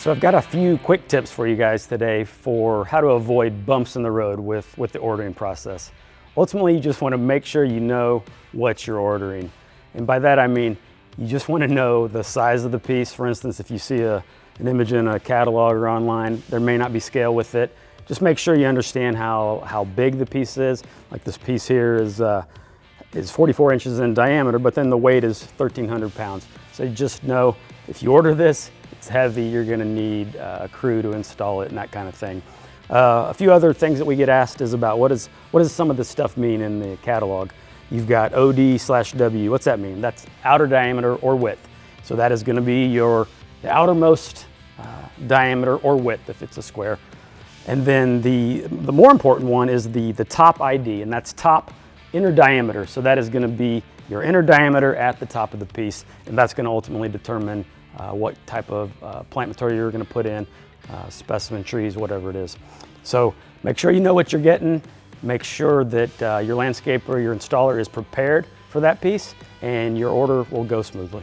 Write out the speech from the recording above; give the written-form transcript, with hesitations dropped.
So I've got a few quick tips for you guys today for how to avoid bumps in the road with the ordering process. Ultimately, you just want to make sure you know what you're ordering. And by that I mean, you just want to know the size of the piece. For instance, if you see an image in a catalog or online, there may not be scale with it. Just make sure you understand how big the piece is. Like this piece here is 44 inches in diameter, but then the weight is 1,300 pounds. So you just know if you order this, it's heavy, you're gonna need a crew to install it and that kind of thing. A few other things that we get asked is about what does some of this stuff mean in the catalog. You've got OD/W, what's that mean? That's outer diameter or width. So that is gonna be the outermost diameter or width if it's a square. And then the more important one is the top ID, and that's top inner diameter. So that is gonna be your inner diameter at the top of the piece, and that's gonna ultimately determine what type of plant material you're going to put in, specimen trees, whatever it is. So make sure you know what you're getting. Make sure that your landscaper, your installer is prepared for that piece, and your order will go smoothly.